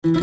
Hello,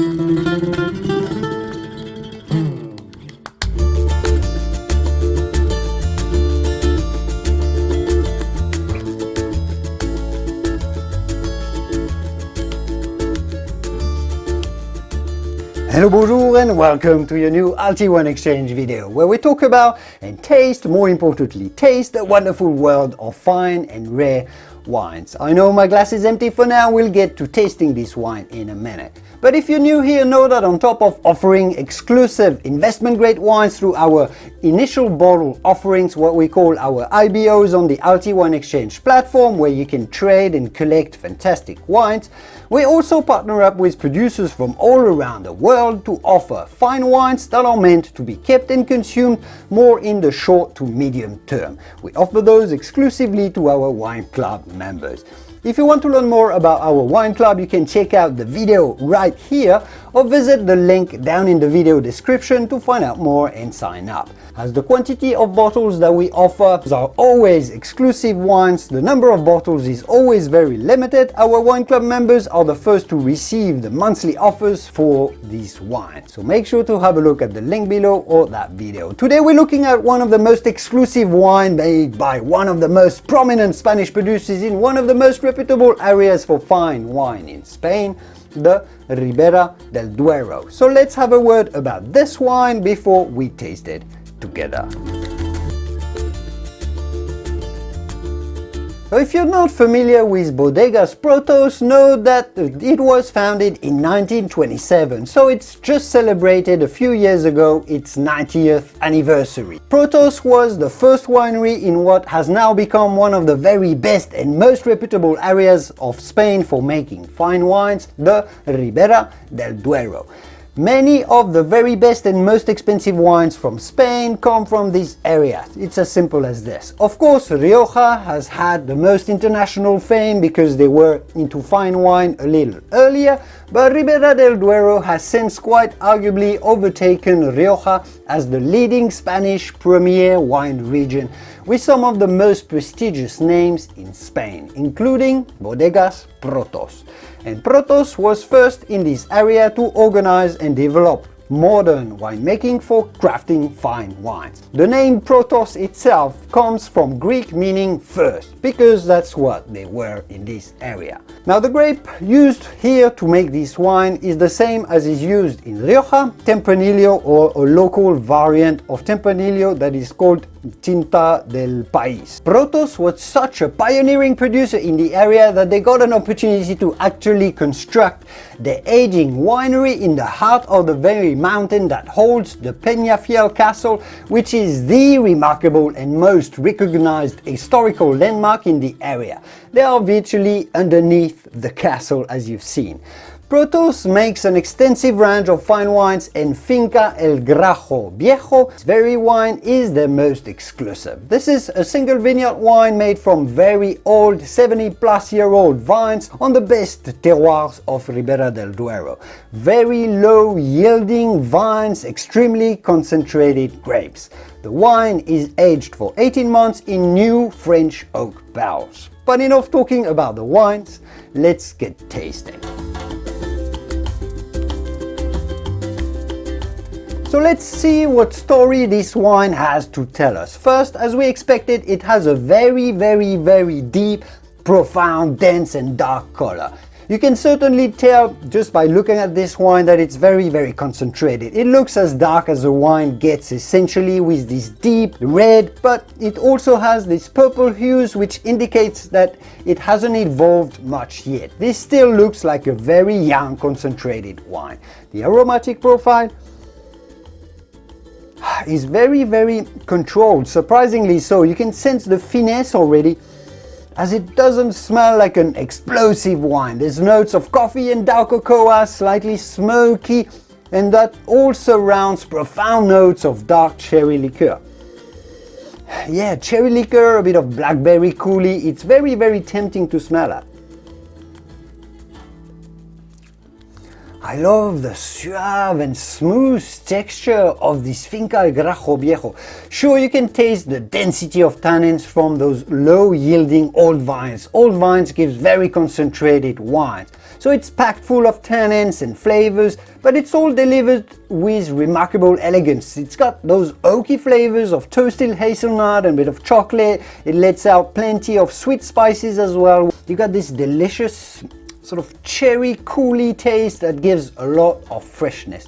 bonjour, and welcome to your new LT1 Exchange video, where we talk about and taste, more importantly, taste the wonderful world of fine and rare wines. I know my glass is empty for now, we'll get to tasting this wine in a minute. But if you're new here, know that on top of offering exclusive investment-grade wines through our initial bottle offerings, what we call our IBOs on the LT1 Exchange platform, where you can trade and collect fantastic wines, we also partner up with producers from all around the world to offer fine wines that are meant to be kept and consumed more in the short to medium term. We offer those exclusively to our wine club members. If you want to learn more about our wine club, you can check out the video right here or visit the link down in the video description to find out more and sign up. As the quantity of bottles that we offer are always exclusive wines, the number of bottles is always very limited. Our wine club members are the first to receive the monthly offers for these wines. So make sure to have a look at the link below or that video. Today we're looking at one of the most exclusive wine made by one of the most prominent Spanish producers in one of the most reputable areas for fine wine in Spain, the Ribera del Duero. So let's have a word about this wine before we taste it together. So if you're not familiar with Bodegas Protos, know that it was founded in 1927, so it's just celebrated a few years ago its 90th anniversary. Protos was the first winery in what has now become one of the very best and most reputable areas of Spain for making fine wines, the Ribera del Duero. Many of the very best and most expensive wines from Spain come from this area. It's as simple as this. Of course, Rioja has had the most international fame because they were into fine wine a little earlier, but Ribera del Duero has since quite arguably overtaken Rioja as the leading Spanish premier wine region, with some of the most prestigious names in Spain, including Bodegas Protos. And Protos was first in this area to organize and develop modern winemaking for crafting fine wines. The name Protos itself comes from Greek meaning first, because that's what they were in this area. Now the grape used here to make this wine is the same as is used in Rioja, Tempranillo, or a local variant of Tempranillo that is called Tinta del País. Protos was such a pioneering producer in the area that they got an opportunity to actually construct the aging winery in the heart of the very mountain that holds the Peñafiel Castle, which is the remarkable and most recognized historical landmark in the area. They are virtually underneath the castle, as you've seen. Protos makes an extensive range of fine wines, and Finca El Grajo Viejo, its very wine, is their most exclusive. This is a single vineyard wine made from very old 70-plus-year-old vines on the best terroirs of Ribera del Duero. Very low yielding vines, extremely concentrated grapes. The wine is aged for 18 months in new French oak barrels. But enough talking about the wines, let's get tasting. So let's see what story this wine has to tell us. First, as we expected, it has a very deep, profound, dense and dark color. You can certainly tell just by looking at this wine that it's very concentrated. It looks as dark as a wine gets, essentially, with this deep red, but it also has this purple hues, which indicates that it hasn't evolved much yet. This still looks like a very young concentrated wine. The aromatic profile is very controlled, surprisingly so. You can sense the finesse already, as it doesn't smell like an explosive wine. There's notes of coffee and dark cocoa, slightly smoky, and that all surrounds profound notes of dark cherry liqueur. Yeah, cherry liqueur, a bit of blackberry coulis. It's very tempting to smell at. I love the suave and smooth texture of this Finca El Grajo Viejo. Sure, you can taste the density of tannins from those low-yielding old vines. Old vines gives very concentrated wines. So it's packed full of tannins and flavors, but it's all delivered with remarkable elegance. It's got those oaky flavors of toasted hazelnut and a bit of chocolate. It lets out plenty of sweet spices as well. You got this delicious sort of cherry coolie taste that gives a lot of freshness.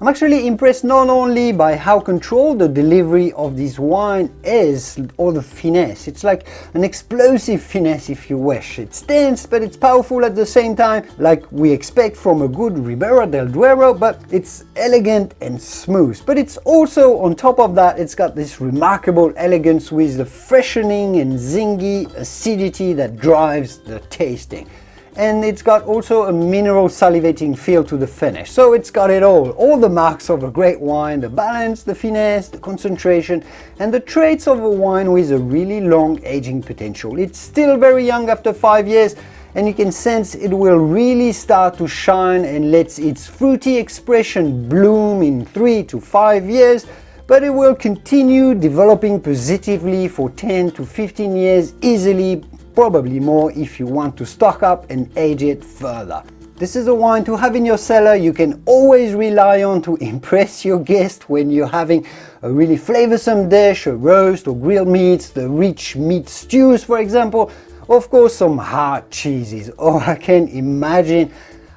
I'm actually impressed not only by how controlled the delivery of this wine is, or the finesse. It's like an explosive finesse if you wish. It's dense, but it's powerful at the same time, like we expect from a good Ribera del Duero, but it's elegant and smooth. But it's also, on top of that, it's got this remarkable elegance with the freshening and zingy acidity that drives the tasting. And it's got also a mineral salivating feel to the finish. So it's got it all the marks of a great wine, the balance, the finesse, the concentration, and the traits of a wine with a really long aging potential. It's still very young after 5 years, and you can sense it will really start to shine and let its fruity expression bloom in 3 to 5 years, but it will continue developing positively for 10 to 15 years easily, probably more if you want to stock up and age it further. This is a wine to have in your cellar. You can always rely on to impress your guest when you're having a really flavorsome dish, a roast or grilled meats, the rich meat stews for example. Of course, some hard cheeses. Oh, I can imagine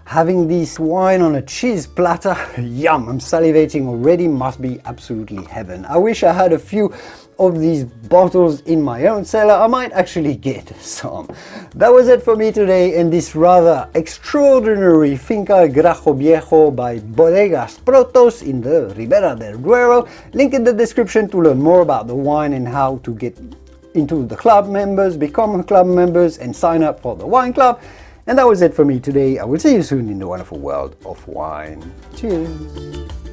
having this wine on a cheese platter. Yum, I'm salivating already, must be absolutely heaven. I wish I had a few of these bottles in my own cellar. I might actually get some. That was it for me today in this rather extraordinary Finca El Grajo Viejo by Bodegas Protos in the Ribera del Duero. Link in the description to learn more about the wine and how to get into the club members, become club members and sign up for the wine club. And that was it for me today. I will see you soon in the wonderful world of wine. Cheers!